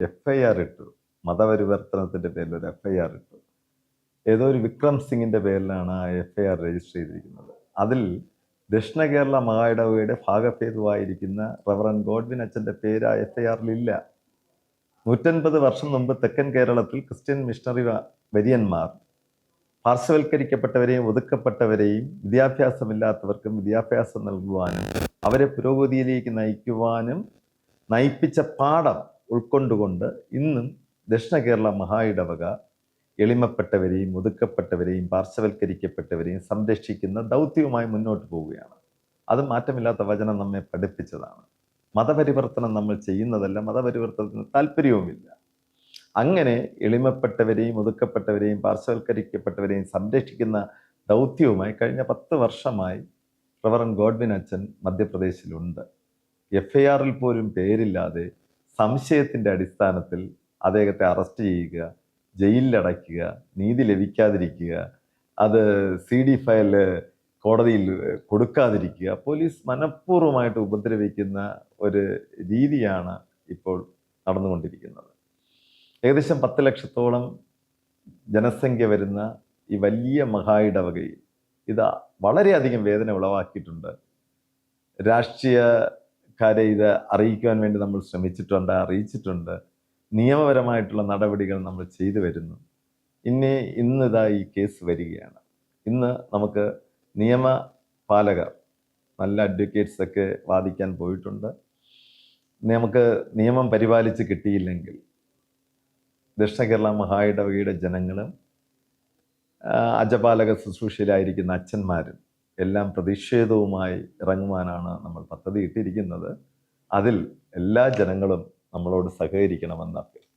FIR ഇട്ടു. മതപരിവർത്തനത്തിന്റെ പേരിൽ ഒരു FIR ഇട്ടു. ഏതോ ഒരു വിക്രം സിംഗിന്റെ പേരിലാണ് ആ FIR രജിസ്റ്റർ ചെയ്തിരിക്കുന്നത്. അതിൽ ദക്ഷിണ കേരള മഹായിടവകയുടെ ഭാഗഭേദമായിരിക്കുന്ന റവറൻ ഗോഡ്വിൻ അച്ഛന്റെ പേര് ആ FIR ഇല്ല. 150 വർഷം മുമ്പ് തെക്കൻ കേരളത്തിൽ ക്രിസ്ത്യൻ മിഷണറി വര്യന്മാർ പാർശ്വവൽക്കരിക്കപ്പെട്ടവരെയും ഒതുക്കപ്പെട്ടവരെയും വിദ്യാഭ്യാസമില്ലാത്തവർക്കും വിദ്യാഭ്യാസം നൽകുവാനും അവരെ പുരോഗതിയിലേക്ക് നയിക്കുവാനും നയിപ്പിച്ച പാഠം ഉൾക്കൊണ്ടുകൊണ്ട് ഇന്നും ദക്ഷിണ കേരള മഹായിടവക എളിമപ്പെട്ടവരെയും ഒതുക്കപ്പെട്ടവരെയും പാർശ്വവൽക്കരിക്കപ്പെട്ടവരെയും സംരക്ഷിക്കുന്ന ദൗത്യവുമായി മുന്നോട്ട് പോവുകയാണ്. അത് മാറ്റമില്ലാത്ത വചനം നമ്മെ പഠിപ്പിച്ചതാണ്. മതപരിവർത്തനം നമ്മൾ ചെയ്യുന്നതല്ല, മതപരിവർത്തനത്തിന് താല്പര്യവുമില്ല. അങ്ങനെ എളിമപ്പെട്ടവരെയും ഒതുക്കപ്പെട്ടവരെയും പാർശ്വവൽക്കരിക്കപ്പെട്ടവരെയും സംരക്ഷിക്കുന്ന ദൗത്യവുമായി കഴിഞ്ഞ 10 വർഷമായി റവറൻ ഗോഡ്വിൻ അച്ഛൻ മധ്യപ്രദേശിലുണ്ട്. FIR പോലും പേരില്ലാതെ സംശയത്തിൻ്റെ അടിസ്ഥാനത്തിൽ അദ്ദേഹത്തെ അറസ്റ്റ് ചെയ്യുക, ജയിലിലടയ്ക്കുക, നീതി ലഭിക്കാതിരിക്കുക, അത് CD ഫയൽ കോടതിയിൽ കൊടുക്കാതിരിക്കുക, പോലീസ് മനഃപൂർവ്വമായിട്ട് ഉപദ്രവിക്കുന്ന ഒരു രീതിയാണ് ഇപ്പോൾ നടന്നുകൊണ്ടിരിക്കുന്നത്. ഏകദേശം 10 ലക്ഷത്തോളം ജനസംഖ്യ വരുന്ന ഈ വലിയ മഹായിടവകയിൽ ഇത് വളരെയധികം വേദന ഉളവാക്കിയിട്ടുണ്ട്. രാഷ്ട്രീയക്കാരെ ഇത് അറിയിക്കുവാൻ വേണ്ടി നമ്മൾ ശ്രമിച്ചിട്ടുണ്ട്, അറിയിച്ചിട്ടുണ്ട്. നിയമപരമായിട്ടുള്ള നടപടികൾ നമ്മൾ ചെയ്തു വരുന്നു. ഇന്നിതാ ഈ കേസ് വരികയാണ്. ഇന്ന് നമുക്ക് നിയമപാലകർ, നല്ല അഡ്വക്കേറ്റ്സ് ഒക്കെ വാദിക്കാൻ പോയിട്ടുണ്ട്. നമുക്ക് നിയമം പരിപാലിച്ച് കിട്ടിയില്ലെങ്കിൽ ദക്ഷിണ കേരള മഹായിടവകയുടെ ജനങ്ങളും അജപാലക ശുശ്രൂഷയിലായിരിക്കുന്ന അച്ഛന്മാരും എല്ലാം പ്രതിഷേധവുമായി ഇറങ്ങുവാനാണ് നമ്മൾ പദ്ധതി ഇട്ടിരിക്കുന്നത്. അതിൽ എല്ലാ ജനങ്ങളും നമ്മളോട് സഹകരിക്കണമെന്ന് അഭ്യർത്ഥിക്കുന്നു.